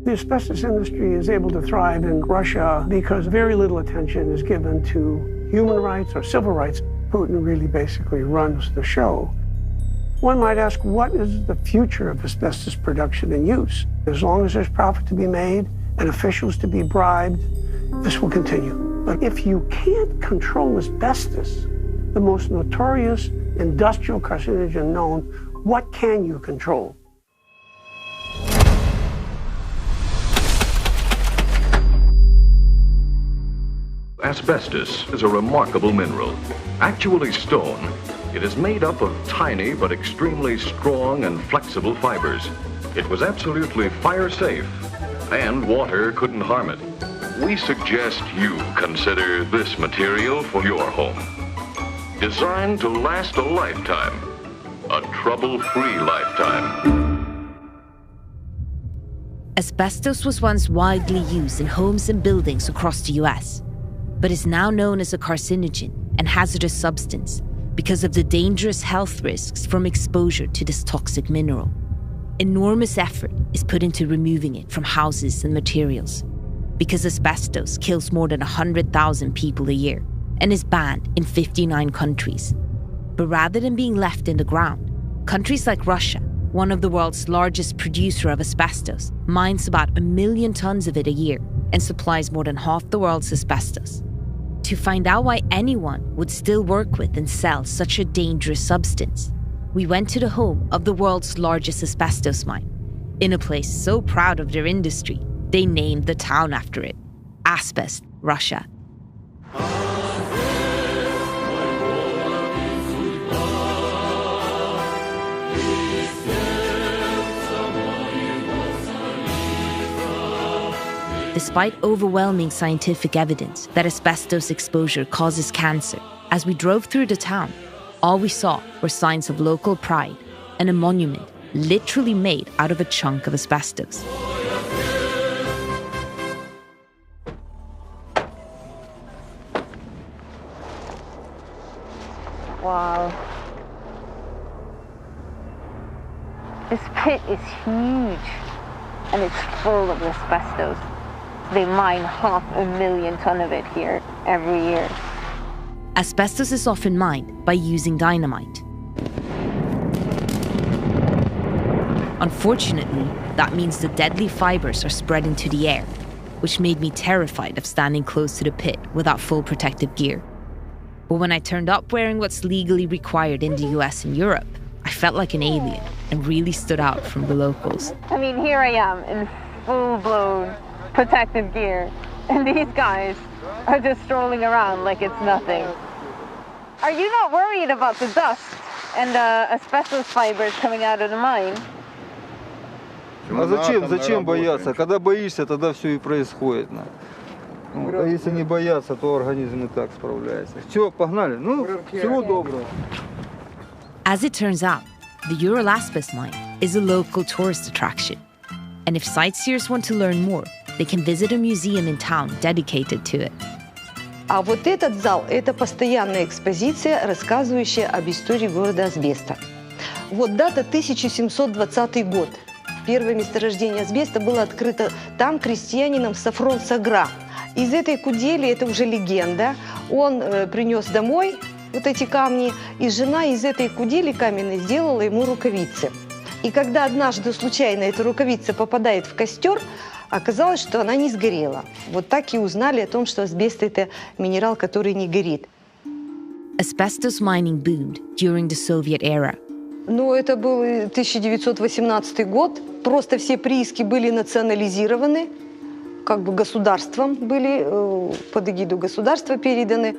The asbestos industry is able to thrive in Russia because very little attention is given to human rights or civil rights. Putin really basically runs the show. One might ask, what is the future of asbestos production and use? As long as there's profit to be made and officials to be bribed, this will continue. But if you can't control asbestos, the most notorious industrial carcinogen known, what can you control? Asbestos is a remarkable mineral. Actually stone, it is made up of tiny but extremely strong and flexible fibers. It was absolutely fire safe, and water couldn't harm it. We suggest you consider this material for your home. Designed to last a lifetime, a trouble-free lifetime. Asbestos was once widely used in homes and buildings across the US, but is now known as a carcinogen and hazardous substance because of the dangerous health risks from exposure to this toxic mineral. Enormous effort is put into removing it from houses and materials because asbestos kills more than 100,000 people a year and is banned in 59 countries. But rather than being left in the ground, countries like Russia, one of the world's largest producer of asbestos, mines about 1 million tons of it a year and supplies more than half the world's asbestos. To find out why anyone would still work with and sell such a dangerous substance, we went to the home of the world's largest asbestos mine, in a place so proud of their industry, they named the town after it, Asbestos, Russia. Despite overwhelming scientific evidence that asbestos exposure causes cancer, as we drove through the town, all we saw were signs of local pride and a monument literally made out of a chunk of asbestos. Wow. This pit is huge and it's full of asbestos. They mine 500,000 tons of it here every year. Asbestos is often mined by using dynamite. Unfortunately, that means the deadly fibers are spread into the air, which made me terrified of standing close to the pit without full protective gear. But when I turned up wearing what's legally required in the US and Europe, I felt like an alien and really stood out from the locals. I mean, here I am in full-blown protective gear, and these guys are just strolling around like it's nothing. Are you not worried about the dust and the asbestos fibers coming out of the mine? А зачем бояться? Когда боишься, тогда все и происходит. А если не бояться, то организм и так справляется. Все, погнали. Ну, всего доброго. As it turns out, the Ural Asbestos mine is a local tourist attraction. And if sightseers want to learn more, they can visit a museum in town dedicated to it. А вот этот зал – это постоянная экспозиция, рассказывающая об истории города Асбеста. Вот дата 1720 год. Первое месторождение асбеста было открыто там крестьянином Сафрон Сагра. Из этой кудели, это уже легенда, он принес домой вот эти камни, и жена из этой кудели каменной сделала ему рукавицы. И когда однажды случайно эта рукавица попадает в костер, оказалось, что она не сгорела. Вот так и узнали о том, что асбест – это минерал, который не горит. Asbestos mining boomed during the Soviet era. Ну, это был 1918 год. Просто все прииски были национализированы, как бы государством были, под эгиду государства переданы.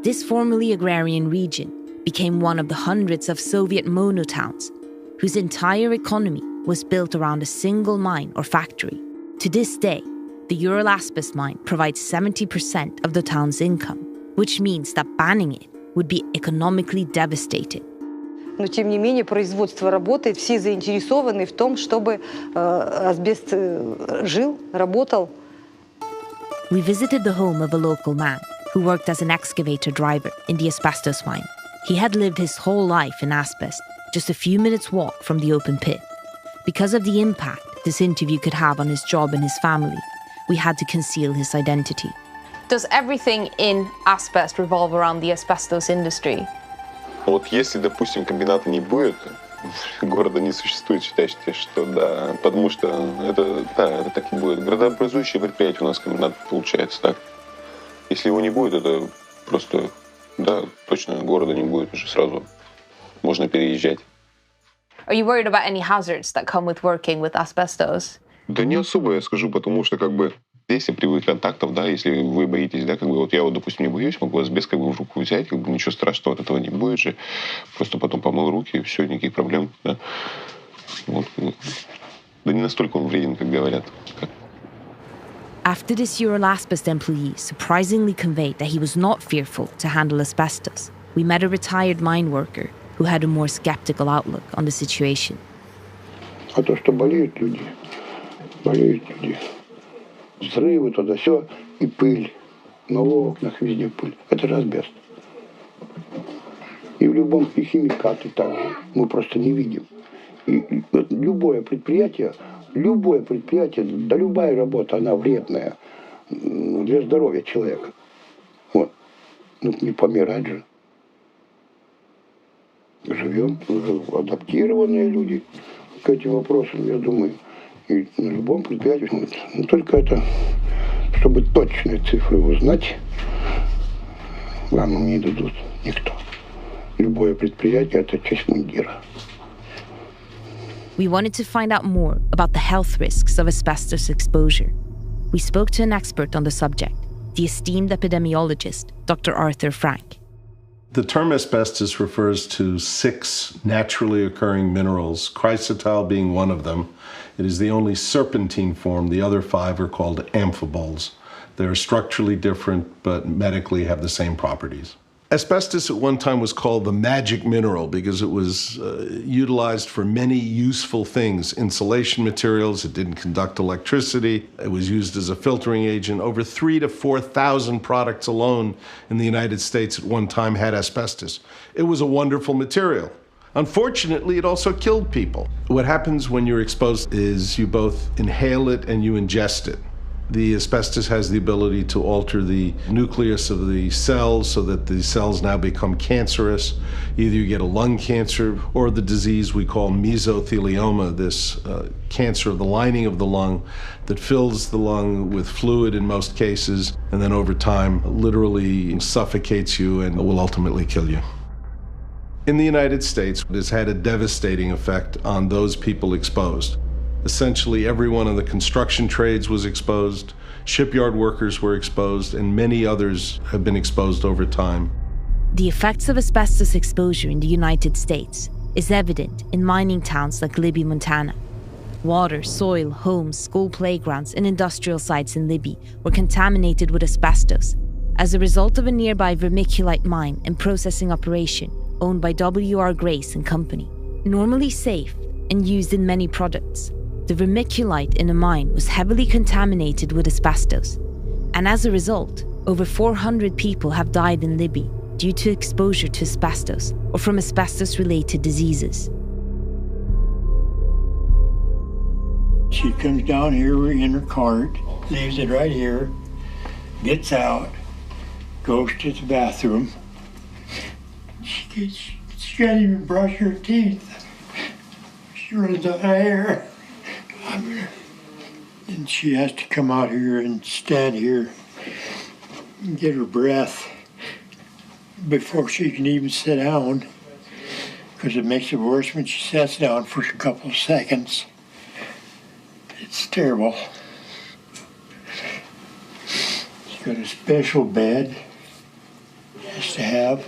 This formerly agrarian region became one of the hundreds of Soviet monotowns whose entire economy was built around a single mine or factory. To this day, the Ural Asbestos mine provides 70% of the town's income, which means that banning it would be economically devastating. Но, тем не менее, производство работает, все заинтересованы в том, чтобы асбест жил, работал. We visited the home of a local man who worked as an excavator driver in the asbestos mine. He had lived his whole life in asbest, just a few minutes' walk from the open pit. Because of the impact, this interview could have on his job and his family, we had to conceal his identity. Does everything in asbest revolve around the asbestos industry? Вот если, допустим, комбината не будет, города не существует, считайте, что да, потому что это так и будет. Градообразующее предприятие у нас комбинат получается так. Если его не будет, это просто, да, точно города не будет уже сразу. Можно переезжать. Are you worried about any hazards that come with working with asbestos? Да не особо, я скажу, потому что как бы если при контактов, да, если вы боитесь, да, как бы вот я вот, допустим, не боюсь, могу асбест как бы в руку взять, как бы ничего страшного от этого не будет же. Просто потом помыл руки, и все, никаких проблем, да. Вот. Да не настолько он вреден, как говорят. After this Ural Asbest employee surprisingly conveyed that he was not fearful to handle asbestos, we met a retired mine worker who had a more skeptical outlook on the situation. А то, что болеют люди. Взрывы, туда все, и пыль. На окнах везде пыль. Это же асбест. И в любом и химикаты также. Мы просто не видим. И любое предприятие, да любая работа, она вредная для здоровья человека. Вот. Ну, не помирать же. Живем, адаптированные люди к этим вопросам, я думаю. И на любом предприятии. Но только это, чтобы точные цифры узнать, вам не дадут никто. Любое предприятие – это часть мундира. We wanted to find out more about the health risks of asbestos exposure. We spoke to an expert on the subject, the esteemed epidemiologist, Dr. Arthur Frank. The term asbestos refers to 6 naturally occurring minerals, chrysotile being one of them. It is the only serpentine form. The other 5 are called amphiboles. They're structurally different, but medically have the same properties. Asbestos at one time was called the magic mineral because it was utilized for many useful things. Insulation materials, it didn't conduct electricity, it was used as a filtering agent. Over 3,000 to 4,000 products alone in the United States at one time had asbestos. It was a wonderful material. Unfortunately, it also killed people. What happens when you're exposed is you both inhale it and you ingest it. The asbestos has the ability to alter the nucleus of the cells so that the cells now become cancerous. Either you get a lung cancer or the disease we call mesothelioma, this cancer of the lining of the lung that fills the lung with fluid in most cases, and then over time literally suffocates you and will ultimately kill you. In the United States, it has had a devastating effect on those people exposed. Essentially, everyone in the construction trades was exposed, shipyard workers were exposed, and many others have been exposed over time. The effects of asbestos exposure in the United States is evident in mining towns like Libby, Montana. Water, soil, homes, school playgrounds, and industrial sites in Libby were contaminated with asbestos as a result of a nearby vermiculite mine and processing operation owned by W.R. Grace and Company. Normally safe and used in many products, the vermiculite in a mine was heavily contaminated with asbestos, and as a result, over 400 people have died in Libby due to exposure to asbestos or from asbestos-related diseases. She comes down here in her cart, leaves it right here, gets out, goes to the bathroom. She can't even brush her teeth. She runs out of hair. And she has to come out here and stand here and get her breath before she can even sit down, because it makes it worse when she sits down for a couple of seconds. It's terrible. She's got a special bed she has to have.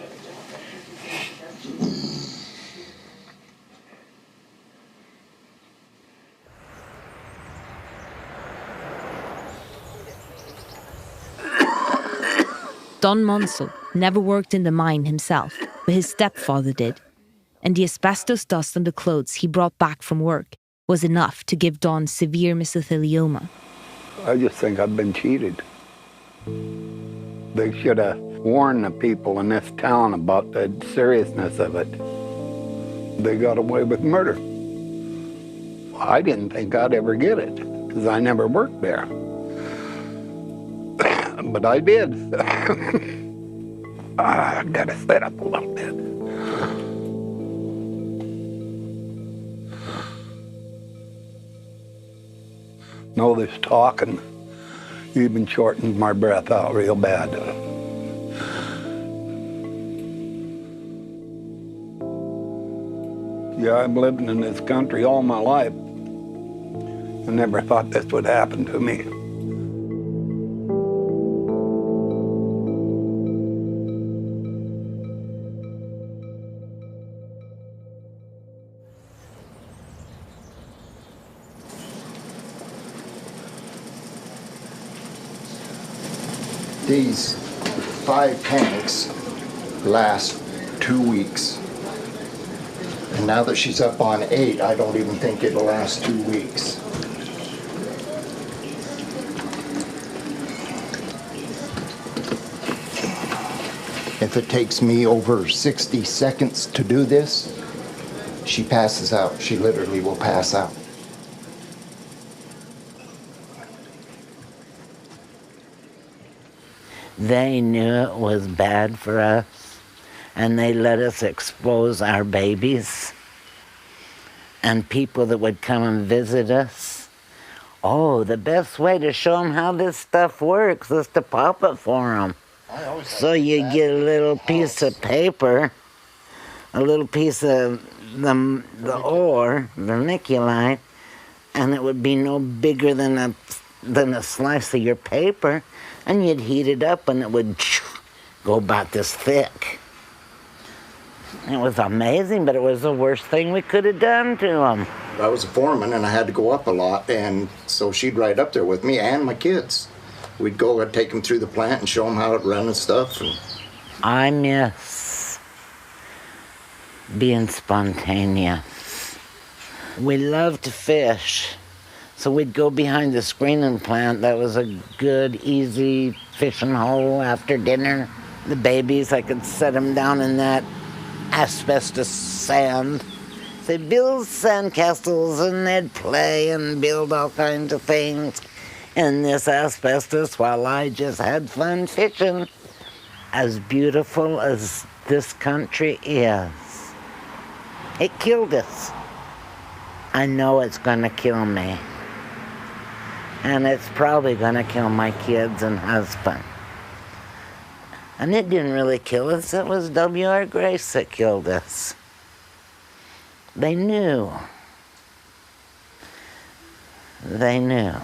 Don Monsell never worked in the mine himself, but his stepfather did. And the asbestos dust on the clothes he brought back from work was enough to give Don severe mesothelioma. I just think I've been cheated. They should have warned the people in this town about the seriousness of it. They got away with murder. I didn't think I'd ever get it because I never worked there. But I did. I got to sit up a little bit. All this talking even shortened my breath out real bad. Yeah, I've lived in this country all my life. I never thought this would happen to me. These 5 tanks last 2 weeks. And now that she's up on 8, I don't even think it'll last 2 weeks. If it takes me over 60 seconds to do this, she passes out. She literally will pass out. They knew it was bad for us, and they let us expose our babies. And people that would come and visit us, oh, the best way to show them how this stuff works is to pop it for them. So you get a little piece of paper, a little piece of the ore, vermiculite, and it would be no bigger than a slice of your paper, and you'd heat it up and it would go about this thick. It was amazing, but it was the worst thing we could have done to them. I was a foreman and I had to go up a lot, and so she'd ride up there with me and my kids. We'd go and take them through the plant and show them how it ran and stuff. I miss being spontaneous. We loved to fish. So we'd go behind the screening plant. That was a good, easy fishing hole after dinner. The babies, I could set them down in that asbestos sand. They'd build sandcastles and they'd play and build all kinds of things in this asbestos while I just had fun fishing. As beautiful as this country is, it killed us. I know it's gonna kill me. And it's probably gonna kill my kids and husband. And it didn't really kill us, it was W.R. Grace that killed us. They knew. They knew.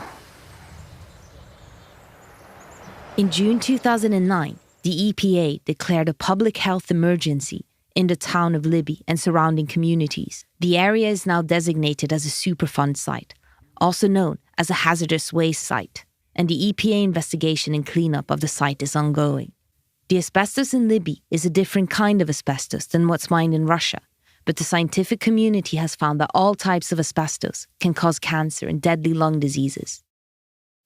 In June 2009, the EPA declared a public health emergency in the town of Libby and surrounding communities. The area is now designated as a Superfund site, also known as a hazardous waste site, and the EPA investigation and cleanup of the site is ongoing. The asbestos in Libby is a different kind of asbestos than what's mined in Russia, but the scientific community has found that all types of asbestos can cause cancer and deadly lung diseases.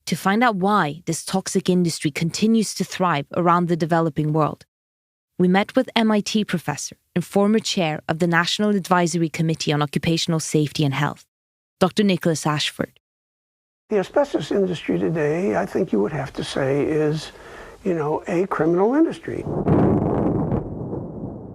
To find out why this toxic industry continues to thrive around the developing world, we met with MIT professor and former chair of the National Advisory Committee on Occupational Safety and Health, Dr. Nicholas Ashford. The asbestos industry today, I think you would have to say, is, a criminal industry.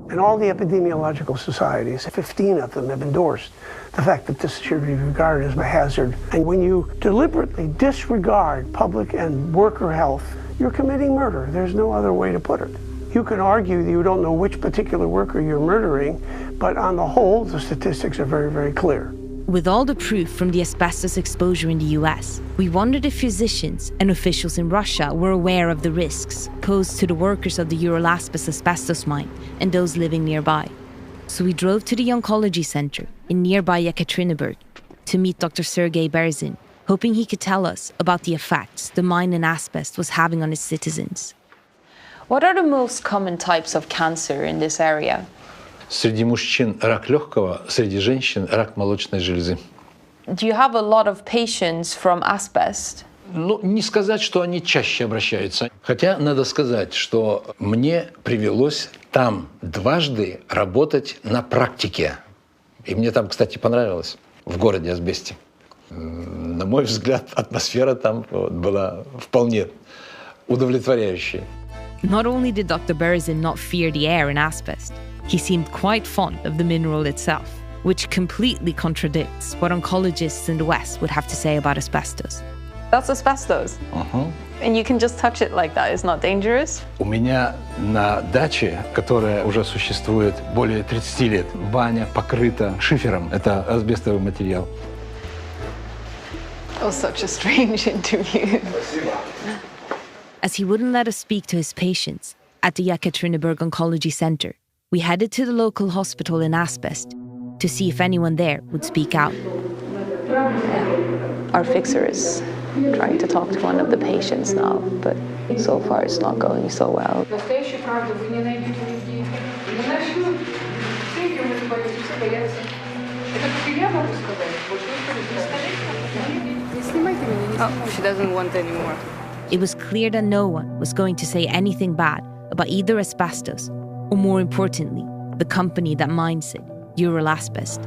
And all the epidemiological societies, 15 of them have endorsed the fact that this should be regarded as a hazard. And when you deliberately disregard public and worker health, you're committing murder. There's no other way to put it. You can argue that you don't know which particular worker you're murdering, but on the whole, the statistics are very, very clear. With all the proof from the asbestos exposure in the US, we wondered if physicians and officials in Russia were aware of the risks posed to the workers of the Uralaspis asbestos mine and those living nearby. So we drove to the Oncology Center in nearby Yekaterinburg to meet Dr. Sergei Berzin, hoping he could tell us about the effects the mine in asbest was having on its citizens. What are the most common types of cancer in this area? Среди мужчин рак легкого, среди женщин рак молочной железы. Do you have a lot of patients from asbest? Ну, не сказать, что они чаще обращаются. Хотя надо сказать, что мне привелось там дважды работать на практике. И мне там, кстати, понравилось. в городе Асбесте. На мой взгляд, атмосфера там была вполне удовлетворяющая. Not only did Dr. Berezin not fear the air in asbest, he seemed quite fond of the mineral itself, which completely contradicts what oncologists in the West would have to say about asbestos. That's asbestos? And you can just touch it like that, it's not dangerous? У меня на даче, которая уже существует более 30 лет, баня покрыта шифером. Это асбестовый материал. That was such a strange interview. As he wouldn't let us speak to his patients at the Yekaterinburg Oncology Center, we headed to the local hospital in Asbest to see if anyone there would speak out. Our fixer is trying to talk to one of the patients now, but so far it's not going so well. Oh, she doesn't want anymore. It was clear that no one was going to say anything bad about either asbestos, or more importantly, the company that mines it, Ural Asbest.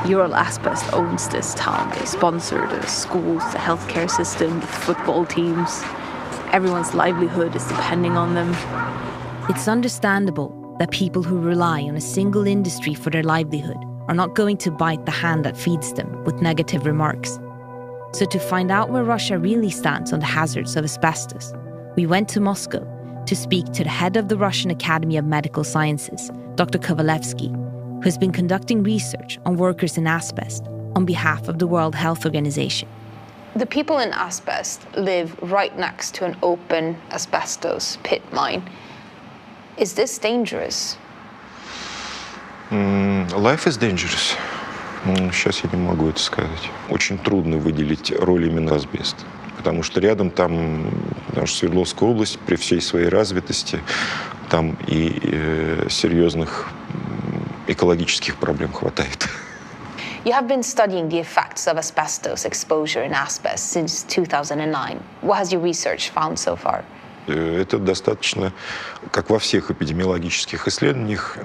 Ural Asbest owns this town. They sponsor the schools, the healthcare system, the football teams. Everyone's livelihood is depending on them. It's understandable that people who rely on a single industry for their livelihood are not going to bite the hand that feeds them with negative remarks. So to find out where Russia really stands on the hazards of asbestos, we went to Moscow to speak to the head of the Russian Academy of Medical Sciences, Dr. Kovalevsky, who has been conducting research on workers in asbest on behalf of the World Health Organization. The people in Asbest live right next to an open asbestos pit mine. Is this dangerous? Life is dangerous. Сейчас я не могу это сказать. Очень трудно выделить роль именно асбеста, потому что рядом там наша Свердловская область при всей своей развитости, там и серьезных экологических проблем хватает. You have been studying the effects of asbestos exposure in asbest since 2009. What has your research found so far? Это достаточно, как во всех эпидемиологических исследованиях,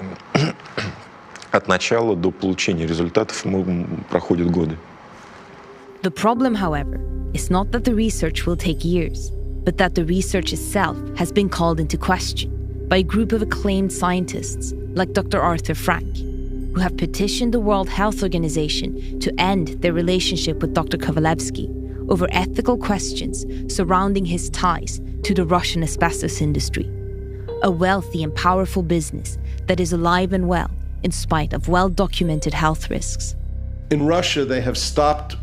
от начала до получения результатов проходят годы. The problem, however, is not that the research will take years, but that the research itself has been called into question by a group of acclaimed scientists like Dr. Arthur Frank, who have petitioned the World Health Organization to end their relationship with Dr. Kovalevsky over ethical questions surrounding his ties to the Russian asbestos industry, a wealthy and powerful business that is alive and well in spite of well-documented health risks. In Russia, they have stopped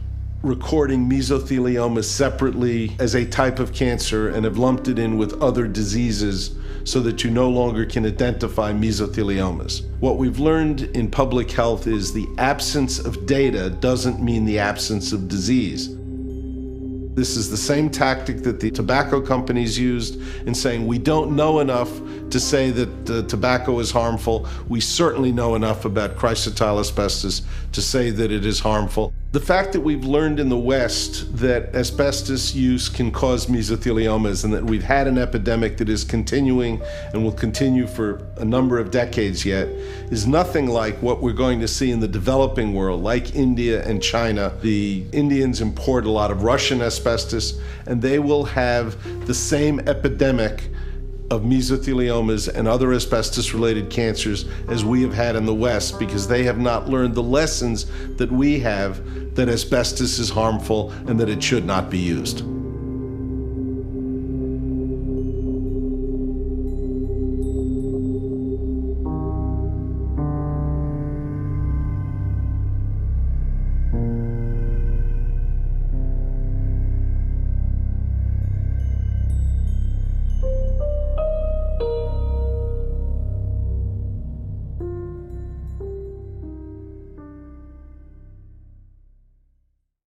recording mesothelioma separately as a type of cancer and have lumped it in with other diseases so that you no longer can identify mesotheliomas. What we've learned in public health is the absence of data doesn't mean the absence of disease. This is the same tactic that the tobacco companies used in saying we don't know enough to say that tobacco is harmful. We certainly know enough about chrysotile asbestos to say that it is harmful. The fact that we've learned in the West that asbestos use can cause mesotheliomas and that we've had an epidemic that is continuing and will continue for a number of decades yet is nothing like what we're going to see in the developing world, like India and China. The Indians import a lot of Russian asbestos, and they will have the same epidemic of mesotheliomas and other asbestos-related cancers as we have had in the West, because they have not learned the lessons that we have, that asbestos is harmful and that it should not be used.